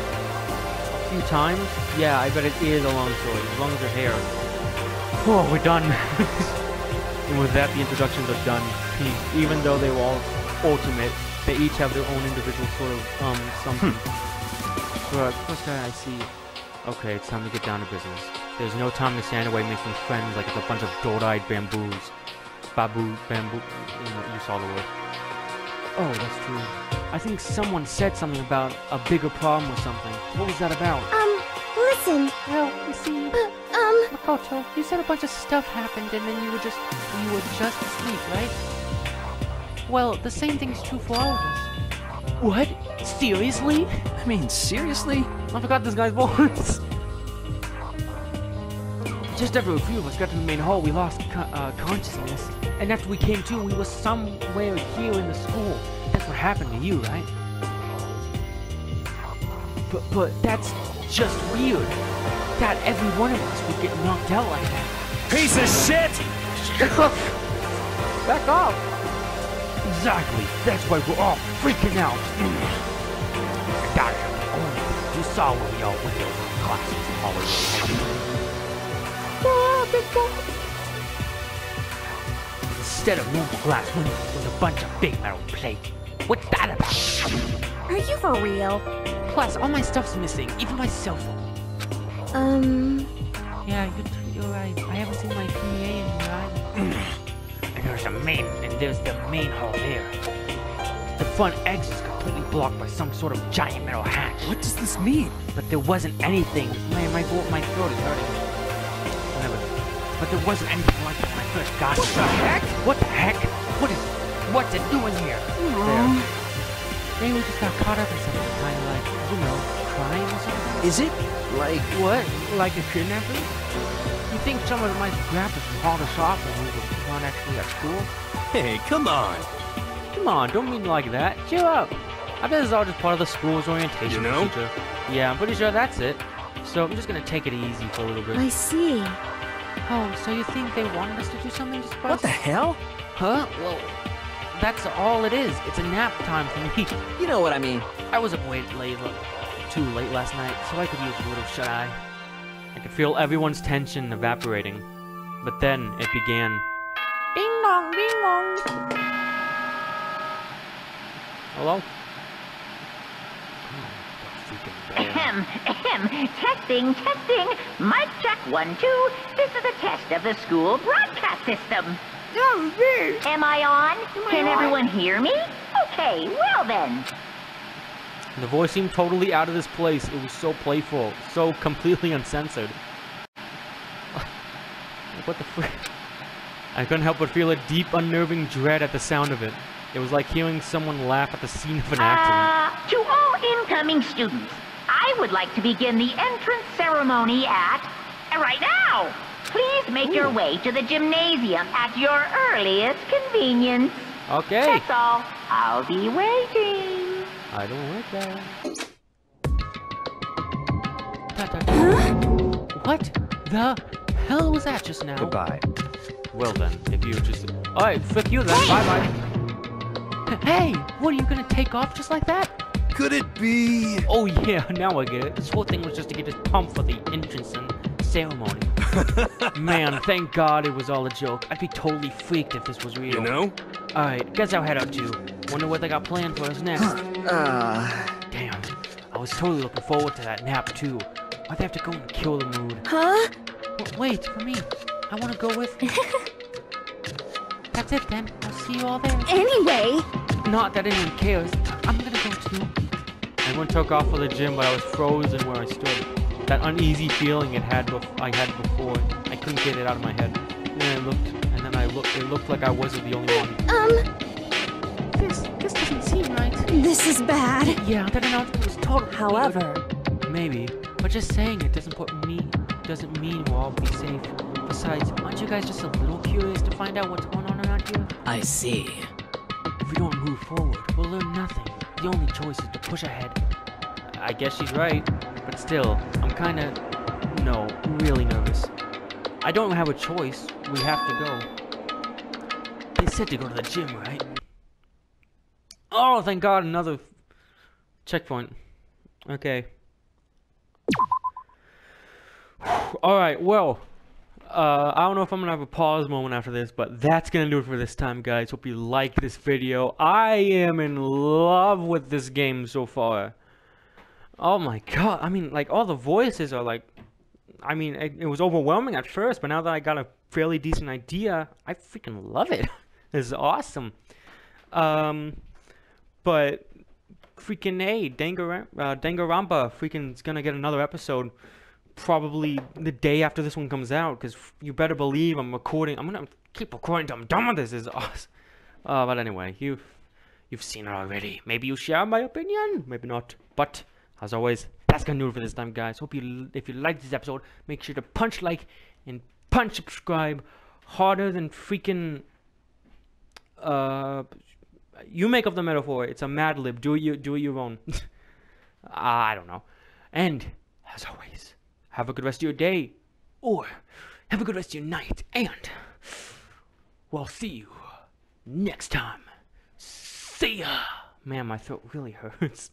A few times? Yeah, I bet it is a long story, as long as you're here. Oh, we're done. And with that, the introductions are done. Even though they were all ultimate, they each have their own individual sort of, something. Right, first guy I see. Okay, it's time to get down to business. There's no time to stand away making friends like it's a bunch of doe-eyed bamboos. Bamboo, you saw the word. Oh, that's true. I think someone said something about a bigger problem or something. What was that about? Listen. Well, you see, Makoto, you said a bunch of stuff happened and then you were just asleep, right? Well, the same thing is true for all of us. What? Seriously? I mean, seriously? I forgot this guy's voice. Just after a few of us got to the main hall, we lost consciousness. And after we came to, we were somewhere here in the school. That's what happened to you, right? But that's just weird. That every one of us would get knocked out like that. Piece of shit! Back off! Exactly. That's why we're all freaking out. You saw where we all went over classes and holidays. Instead of normal glass windows was a bunch of big metal plates. What's that about? Are you for real? Plus, all my stuff's missing, even my cell phone. Yeah, you're right. I haven't seen my PA in either. And there's the main hall there. The front exit is completely blocked by some sort of giant metal hatch. What does this mean? But there wasn't anything. My throat is hurting. Whatever. But there wasn't anything like that when I first got here. What the heck? What the heck? What's it doing here? There. Maybe we just got caught up in something kind of like, crime or something? Is it? Like... What? Like a kidnapping? You think someone might grab us and haul us off when we were not actually at school? Hey, come on. Come on, don't mean like that. Chill up. I bet this is all just part of the school's orientation procedure. Yeah, I'm pretty sure that's it. So I'm just gonna take it easy for a little bit. I see. Oh, so you think they wanted us to do something just for us? What the hell? Huh? Well, that's all it is. It's a nap time for me. You know what I mean. I was up too late last night, so I could use a little shut-eye. I could feel everyone's tension evaporating. But then it began. Ding dong, ding dong. Hello? Ahem, testing. Mic check 1, 2. This is a test of the school broadcast system. Am I on? Can everyone hear me? Okay, well then. The voice seemed totally out of this place. It was so playful, so completely uncensored. What the frick? I couldn't help but feel a deep, unnerving dread at the sound of it. It was like hearing someone laugh at the scene of an accident. To all incoming students, I would like to begin the entrance ceremony at... right now! Please make your way to the gymnasium at your earliest convenience. Okay. That's all. I'll be waiting. I don't like that. What the hell was that just now? Goodbye. Well then, if you just... Alright, frick you then. Bye-bye. Hey, what, are you gonna take off just like that? Could it be... Oh yeah, now I get it. This whole thing was just to get us pumped for the entrance and ceremony. Man, thank God it was all a joke. I'd be totally freaked if this was real. You know? Alright, guess I'll head out too. Wonder what they got planned for us next. Damn, I was totally looking forward to that nap too. Why'd they have to go and kill the mood? Huh? Wait, for me. I wanna go with... That's it then. I'll see you all there. Anyway. Not that anyone cares. I'm gonna go too. Everyone took off for the gym, but I was frozen where I stood. That uneasy feeling I had before. I couldn't get it out of my head. It looked like I wasn't the only one. This doesn't seem right. This is bad. Yeah, that announcement was totally... However... Maybe, but just saying it doesn't mean we'll all be safe. Besides, aren't you guys just a little curious to find out what's going on around here? I see. If we don't move forward, we'll learn nothing. The only choice is to push ahead. I guess she's right, but still, I'm kinda... No, really nervous. I don't have a choice. We have to go. They said to go to the gym, right? Oh, thank God, another checkpoint. Okay. Alright, well, I don't know if I'm gonna have a pause moment after this, but that's gonna do it for this time, guys. Hope you liked this video. I am in love with this game so far. Oh my God, I mean, like, all the voices are like, I mean, it was overwhelming at first, but now that I got a fairly decent idea, I freaking love it. This is awesome. But freaking A, Danganronpa freaking is gonna get another episode probably the day after this one comes out, because you better believe I'm gonna keep recording till I'm done with this. This is awesome. But anyway, you've seen it already. Maybe you share my opinion, maybe not. But as always, that's gonna do it for this time, guys. If you liked this episode, make sure to punch like and punch subscribe harder than freaking you make up the metaphor. It's a Mad Lib. Do it your own. I don't know. And as always, have a good rest of your day, or have a good rest of your night, and we'll see you next time. See ya. Man, my throat really hurts.